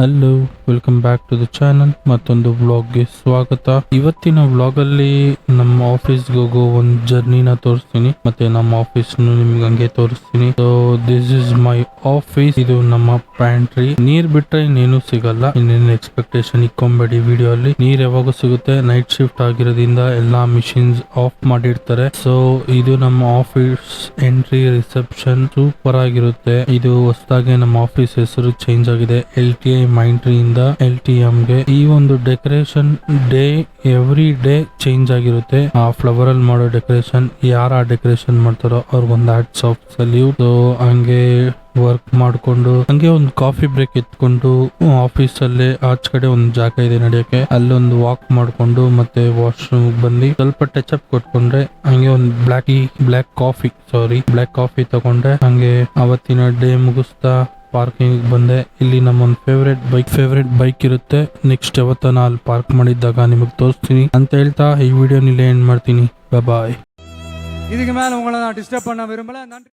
Hello, welcome back to the channel. ಮತ್ತೊಂದು ವ್ಲಾಗ್ಗೆ ಸ್ವಾಗತ. ಇವತ್ತಿನ ವ್ಲಾಗ್ ಅಲ್ಲಿ ನಮ್ಮ ಆಫೀಸ್ಗೆ ಹೋಗೋ ಒಂದು ಜರ್ನಿನ ತೋರಿಸ್ತೀನಿ, ಮತ್ತೆ ನಮ್ಮ ಆಫೀಸ್ ನಿಮ್ಗೆ ಹಂಗೆ ತೋರಿಸ್ತೀನಿ. So this is my office. ಇದು ನಮ್ಮ ಪ್ಯಾಂಟ್ರಿ. ನೀರ್ ಬಿಟ್ರೆ ಇನ್ನೇನು ಸಿಗಲ್ಲ, ಇನ್ನೇನು ಎಕ್ಸ್ಪೆಕ್ಟೇಷನ್ ಇಕ್ಕೊಂಬೇಡಿ. ವಿಡಿಯೋ ಅಲ್ಲಿ ನೀರ್ ಯಾವಾಗ ಸಿಗುತ್ತೆ, ನೈಟ್ ಶಿಫ್ಟ್ ಆಗಿರೋದ್ರಿಂದ ಎಲ್ಲಾ ಮಿಷಿನ್ಸ್ ಆಫ್ ಮಾಡಿರ್ತಾರೆ. ಸೊ ಇದು ನಮ್ಮ ಆಫೀಸ್ ಎಂಟ್ರಿ ರಿಸೆಪ್ಷನ್. ಸೂಪರ್ ಆಗಿರುತ್ತೆ. ಇದು ಹೊಸದಾಗಿ ನಮ್ಮ ಆಫೀಸ್ ಹೆಸರು ಚೇಂಜ್ ಆಗಿದೆ, LTI ಮೈಂಟ್ರಿ ಇಂದ LTM ಗೆ. ಈ ಒಂದು decoration day every day change ಆಗಿರುತ್ತೆ. ಆ ಫ್ಲವರ್ ಅಲ್ಲಿ ಮಾಡೋ ಡೆಕೋರೇಷನ್, ಯಾರ ಡೆಕೋರೇಷನ್ ಮಾಡ್ತಾರೋ ಅವ್ರಿಗೊಂದು ಹ್ಯಾಟ್ಸ್ ಆಫ್ ಸಲ್ಯೂಟ್. ಹಂಗೆ ವರ್ಕ್ ಮಾಡ್ಕೊಂಡು ಹಂಗೆ ಒಂದು ಕಾಫಿ ಬ್ರೇಕ್ ಎತ್ಕೊಂಡು ಆಫೀಸ್ ಅಲ್ಲೇ ಆಚ ಕಡೆ ಒಂದು ಜಾಗ ಇದೆ ನಡೆಯಕ್ಕೆ, ಅಲ್ಲೊಂದು ವಾಕ್ ಮಾಡ್ಕೊಂಡು ಮತ್ತೆ ವಾಶ್ರೂಮ್ ಬಂದು ಸ್ವಲ್ಪ ಟಚ್ ಅಪ್ ಕೊಟ್ಕೊಂಡ್ರೆ ಹಂಗೆ ಒಂದು ಬ್ಲಾಕ್ ಕಾಫಿ ತಗೊಂಡ್ರೆ ಹಂಗೆ ಅವತ್ತಿನ ಡೇ ಮುಗಿಸ್ತಾ ಪಾರ್ಕಿಂಗ್ ಬಂದೆ. ಇಲ್ಲಿ ನಮ್ಮೊಂದು ಫೇವ್ರೆಟ್ ಬೈಕ್ ಇರುತ್ತೆ. ನೆಕ್ಸ್ಟ್ ಯಾವತ್ತನ ಅಲ್ಲಿ ಪಾರ್ಕ್ ಮಾಡಿದ್ದಾಗ ನಿಮಗೆ ತೋರಿಸ್ತೀನಿ ಅಂತ ಹೇಳ್ತಾ ಈ ವಿಡಿಯೋ ನಿಲ್ಲೇ ಎಂಡ್ ಮಾಡ್ತೀನಿ. ಬಾಯ್. இதுக்கு மேல உங்களை நான் டிஸ்டர்ப் பண்ண விரும்பல. நன்றி.